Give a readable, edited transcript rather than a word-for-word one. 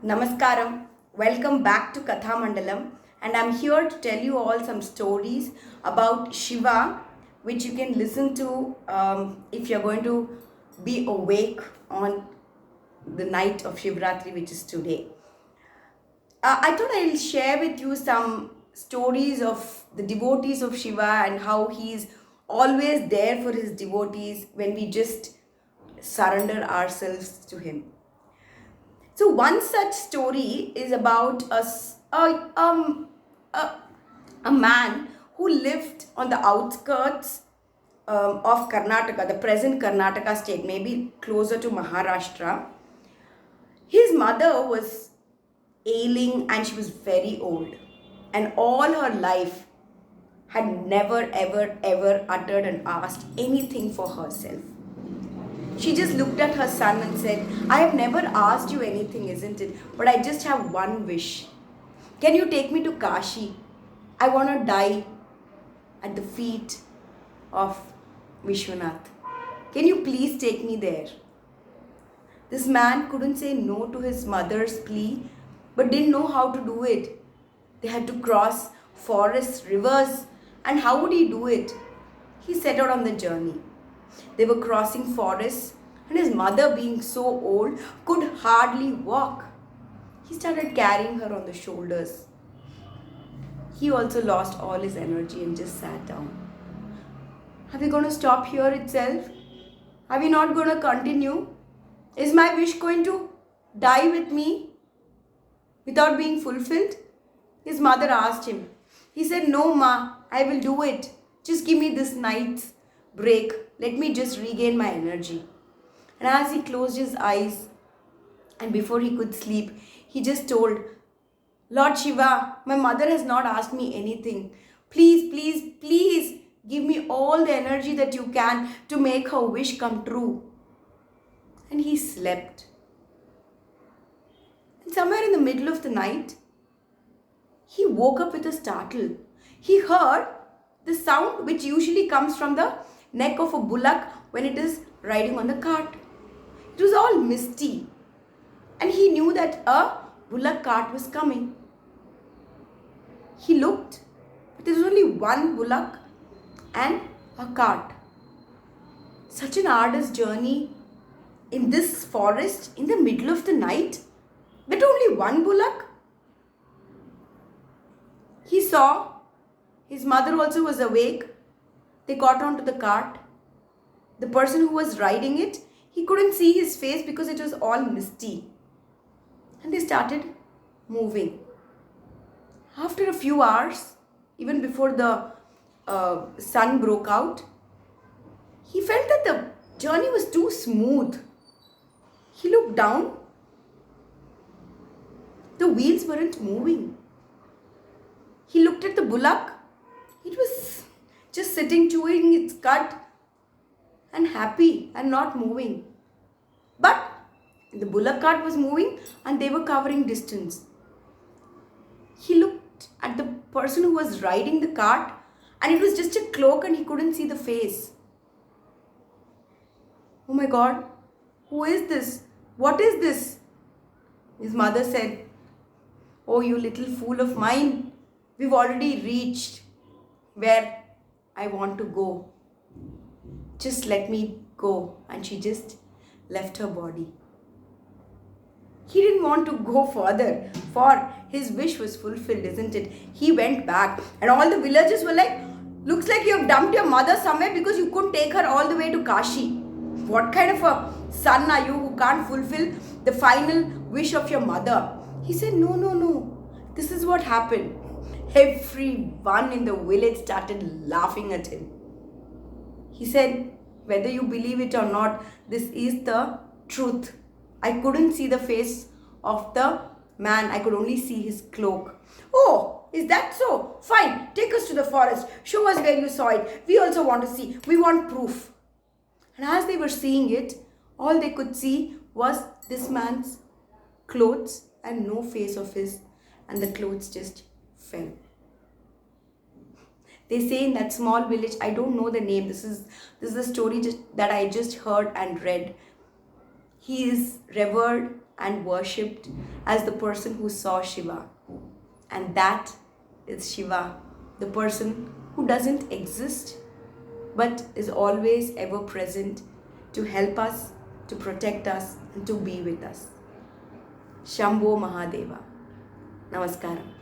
Namaskaram. Welcome back to Katha Mandalam, and I'm here to tell you all some stories about Shiva, which you can listen to if you're going to be awake on the night of Shivratri, which is today. I thought I'll share with you some stories of the devotees of Shiva and how he's always there for his devotees when we just surrender ourselves to him. So one such story is about a, a man who lived on the outskirts of Karnataka, the present Karnataka state, maybe closer to Maharashtra. His mother was ailing and she was very old, and all her life had never ever uttered and asked anything for herself. She just looked at her son and said, I have never asked you anything, isn't it? But I just have one wish. Can you take me to Kashi? I want to die at the feet of Vishwanath. Can you please take me there? This man couldn't say no to his mother's plea, but didn't know how to do it. They had to cross forests, rivers, and how would he do it? He set out on the journey. They were crossing forests, and his mother, being so old, could hardly walk. He started carrying her on the shoulders. He also lost all his energy and just sat down. Are we going to stop here itself? Are we not going to continue? Is my wish going to die with me without being fulfilled? His mother asked him. He said, No, Ma, I will do it. Just give me this night's break. Let me just regain my energy. And as he closed his eyes and before he could sleep, he just told, Lord Shiva, my mother has not asked me anything. Please, please, please give me all the energy that you can to make her wish come true. And he slept. And somewhere in the middle of the night, he woke up with a startle. He heard the sound which usually comes from the neck of a bullock when it is riding on the cart. It was all misty, and he knew that a bullock cart was coming. He looked, but there was only one bullock and a cart. Such an arduous journey in this forest in the middle of the night, but only one bullock. He saw his mother also was awake. They got onto the cart. The person who was riding it, he couldn't see his face because it was all misty. And they started moving. After a few hours, even before the sun broke out, he felt that the journey was too smooth. He looked down. The wheels weren't moving. He looked at the bullock. It was just sitting, chewing its cud and happy and not moving. But the bullock cart was moving and they were covering distance. He looked at the person who was riding the cart and it was just a cloak and he couldn't see the face. Oh my God, who is this? What is this? His mother said, Oh, you little fool of mine, we've already reached where I want to go. Just let me go. And she just left her body. He didn't want to go further, for his wish was fulfilled, isn't it? He went back, and all the villagers were like, Looks like you have dumped your mother somewhere because you couldn't take her all the way to Kashi. What kind of a son are you who can't fulfill the final wish of your mother? He said, No. This is what happened. Everyone in the village started laughing at him. He said, Whether you believe it or not, this is the truth. I couldn't see the face of the man. I could only see his cloak. Oh, is that so? Fine. Take us to the forest. Show us where you saw it. We also want to see. We want proof. And as they were seeing it, all they could see was this man's clothes and no face of his. And the clothes just fell. They say in that small village, I don't know the name. This is a story that I just heard and read. He is revered and worshipped as the person who saw Shiva. And that is Shiva, the person who doesn't exist but is always ever present to help us, to protect us, and to be with us. Shambho Mahadeva. Namaskaram.